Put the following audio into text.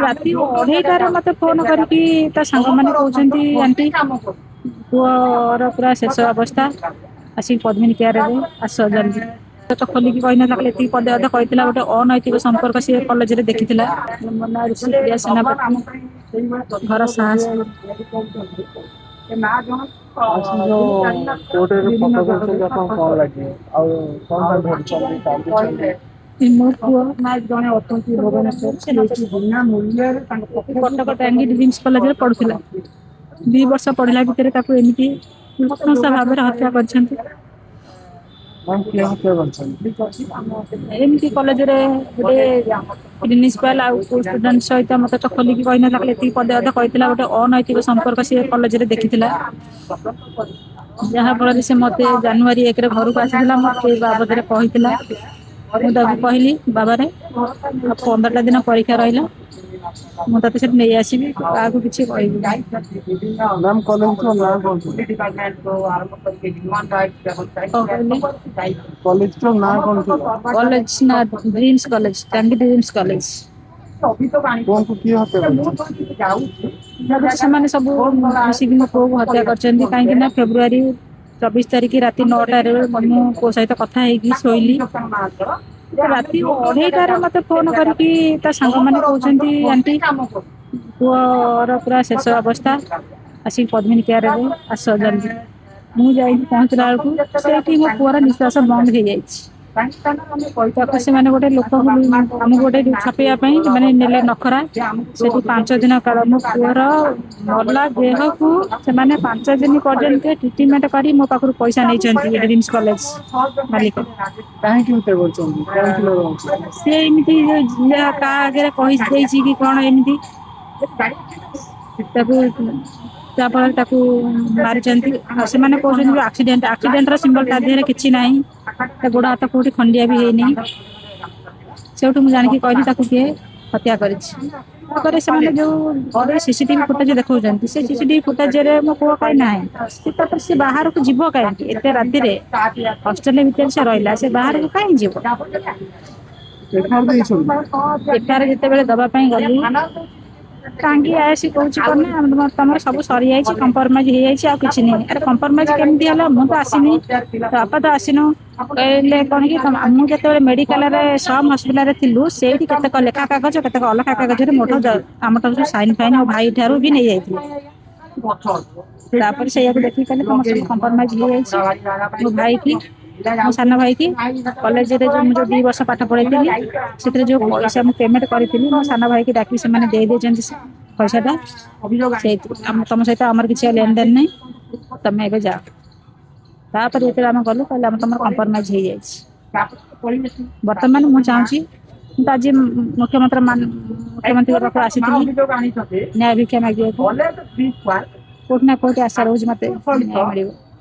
ରାତି 2:30ରେ ମତେ ଫୋନ କରିକି ତା ସାଙ୍ଗମାନେ କହୁଛନ୍ତି ଆଣ୍ଟି ପୁଅର ପୁରା ଶେଷ ଅବସ୍ଥା, ଆସିକି ପଦ୍ମିନୀ କେୟାରରେ ଆସ ଜଲ୍ଦି। ତ ଖୋଲିକି କହିନଥିଲା, ଖାଲି ଏତିକି ପଦେ ଅଧେ କହିଥିଲା, ଗୋଟେ ଅନୈତିକ ସମ୍ପର୍କ ସିଏ କଲେଜରେ ଦେଖିଥିଲା। ମୋ ନାଁ ଋଷିପ୍ରିୟା ସେନାପତି, ଘର ସାହସ। ଆଜି ଯୋଉ କୋର୍ଟରେ ଫଟୋ କରିଛନ୍ତି ଆପଣ କଣ ଲାଗିବ ଆଉ କଣ ପାଇଁ ଧରିଛନ୍ତି କାନ୍ଦୁଛନ୍ତି? ମୋ ପୁଅ ଜଣେ ଅଛନ୍ତି ଭୁବନେଶ୍ୱର, ସେ ବିନା ମୂଲ୍ୟରେ କଟକ ଟାଙ୍ଗୀ ଡ୍ରିମ୍ସ କଲେଜରେ ପଢୁଥିଲା। 2 ବର୍ଷ ପଢିଲା ଭିତରେ ତାକୁ ଏମିତି ନୃଶଂସ ଭାବରେ ହତ୍ୟା କରିଛନ୍ତି। କିଏ ହତ୍ୟା କରିଛନ୍ତି? ଏମିତି କଲେଜରେ ଗୋଟେ ପ୍ରିନ୍ସିପାଲ ଆଉ ଷ୍ଟୁଡେଣ୍ଟ ସହିତ ମତେ ତ ଖୋଲିକି କହିନଥିଲା, ଖାଲି ଏତିକି ପଦେ ଅଧେ କହିଥିଲା, ଗୋଟେ ଅନୈତିକ ସମ୍ପର୍କ ସିଏ କଲେଜରେ ଦେଖିଥିଲା। ଯାହା ଫଳରେ ସେ ମତେ ଜାନୁଆରୀ 1ରେ ଘରକୁ ଆସିଥିଲା, ମତେ ଏ ବାବଦରେ କହିଥିଲା। ମୁଁ ତାକୁ କହିଲି ବାବାରେ 15ଟା ଦିନ ପରୀକ୍ଷା ରହିଲା, ମୁଁ ତତେ ସେଠି ନେଇ ଆସିବି, କାହାକୁ କିଛି କହିବି। ମ୍ୟାମ୍ କଲେଜର ନାଁ କଣ ଥିଲା? କଲେଜର ନାଁ କଣ ଥିଲା? କଲେଜ ନା dreams college, Tangi dreams college. ପୁଅଙ୍କୁ କିଏ ହତ୍ୟା କରିଛନ୍ତି? ସେମାନେ ସବୁ ମିଶିକି ମୋ ପୁଅକୁ ହତ୍ୟା କରିଛନ୍ତି। କାହିଁକି ନା ଫେବୃଆରୀ 24 ତାରିଖ ରାତି 9ଟାରେ ମୁଁ ପୁଅ ସହିତ କଥା ହେଇକି ଶୋଇଲି। ରାତି 2:30ରେ ମତେ ଫୋନ କରିକି ତା ସାଙ୍ଗମାନେ କହୁଛନ୍ତି ଆଣ୍ଟି ପୁଅର ପୁରା ଶେଷ ଅବସ୍ଥା, ଆସିକି ପଦ୍ମିନୀ କେୟାରରେ ଆସ ଜଲ୍ଦି। ମୁଁ ଯାଇକି ପହଞ୍ଚିଲା ବେଳକୁ ସେଇଠି ମୋ ପୁଅର ନିଶ୍ୱାସ ବନ୍ଦ ହେଇଯାଇଛି। ତାକୁ ସେମାନେ ଗୋଟେ ଲୋକକୁ ଆମକୁ ଗୋଟେ ଛପେଇବା ପାଇଁ ମାନେ ନେଲେ ନଖରା। ସେଠି 5 ଦିନ କାଳ ମୋ ପୁଅର ମଲା ଦେହକୁ ସେମାନେ 5 ଦିନ ପର୍ଯ୍ୟନ୍ତ ଟ୍ରିଟମେଣ୍ଟ କରି ମୋ ପାଖରୁ ପଇସା ନେଇଛନ୍ତି ଡ୍ରିମ୍ସ କଲେଜ ମାଲିକ। କାହିଁକି ହତ୍ୟା କରିଛନ୍ତି? କଣ ଥିଲା ରହୁଛି? ସେ ଏମିତି କାହା ଆଗରେ କହିଦେଇଛି କି କଣ ଏମିତି ତାକୁ, ତାଫଳରେ ତାକୁ ମାରିଛନ୍ତି। ଆଉ ସେମାନେ କହୁଛନ୍ତି ଆକ୍ସିଡେଣ୍ଟର ସିମ୍ବଲ ତା ଦେହରେ କିଛି ନାହିଁ, ତା ଗୋଡ଼ ହାତ କୋଉଠି ଖଣ୍ଡିଆ ବି ହେଇନି। ସେଇଠୁ ମୁଁ ଜାଣିକି କହିଲି ତାକୁ କିଏ ହତ୍ୟା କରିଛି। ତାପରେ ସେମାନେ ଯୋଉ ସିସିଟିଭି ଫୁଟେଜ ଦେଖାଉଛନ୍ତି, ସେ ସିସିଟିଭି ଫୁଟେଜରେ ମୋ ପୁଅ କାହିଁ ନାହିଁ। ତାପରେ ସେ ବାହାରକୁ ଯିବ କାହିଁକି ଏତେ ରାତିରେ? ହଷ୍ଟେଲ ଭିତରେ ସେ ରହିଲା, ସେ ବାହାରକୁ କାହିଁ ଯିବ? ଏଠାରେ ଯେତେବେଳେ ଦବା ପାଇଁ ଗଲି, ଟାଙ୍ଗୀ ଆସି କହୁଛି କଣ ନା ତମର ସବୁ ସରିଯାଇଛି, କମ୍ପ୍ରମାଇଜ ହେଇଯାଇଛି, ଆଉ କିଛି ନାହିଁ। ଆରେ କମ୍ପ୍ରମାଇଜ କେମିତି ହେଲା? ମୁଁ ତ ଆସିନି, ବାପା ତ ଆସିନୁ। କହିଲେ କଣ କି ମୁଁ ଯେତେବେଳେ ମେଡିକାଲରେ ସମ୍ ହସ୍ପିଟାଲରେ ଥିଲୁ, ସେଇଠି କେତେକ ଲେଖା କାଗଜ, କେତେକ ଅଲଗା କାଗଜରେ ଆମଠାରୁ ସାଇନ ଫାଇନ ମୋ ଭାଇ ଠାରୁ ବି ନେଇଯାଇଥିଲେ। ତାପରେ ସେଇଆକୁ ଦେଖିକି କହିଲେ ତମର ସବୁ କମ୍ପ୍ରମାଇଜ ହେଇଯାଇଛି। ମୋ ଭାଇ କି, ମୋ ସାନ ଭାଇ କି କଲେଜରେ ମୁଁ ଯୋଉ 2 ବର୍ଷ ପାଠ ପଢେଇଥିଲି, ସେଥିରେ ଯୋଉ ପଇସା ମୁଁ ପେମେଣ୍ଟ କରିଥିଲି, ମୋ ସାନ ଭାଇକି ଡାକି ସେମାନେ ଦେଇ ଦେଇଛନ୍ତି ପଇସାଟା। ତମ ସହିତ ଆମର କିଛି ଲେନଦେନ ନାହିଁ, ତମେ ଏବେ ଯାଅ। ତାପରେ ଯେତେବେଳେ ଆମେ ଗଲୁ, କହିଲେ ଆମେ ତମର କମ୍ପ୍ରମାଇଜ ହେଇଯାଇଛି। ବର୍ତ୍ତମାନ ମୁଁ ଚାହୁଁଛି, ମୁଁ ତ ଆଜି ମୁଖ୍ୟମନ୍ତ୍ରୀଙ୍କ ପାଖକୁ ଆସିଥିଲି ନ୍ୟାୟ ଭିକ୍ଷା ମାଗିବାକୁ। କୋଉଠି ନା କୋଉଠି ଆଶା ରହୁଛି ମତେ ନ୍ୟାୟ ମିଳିବ।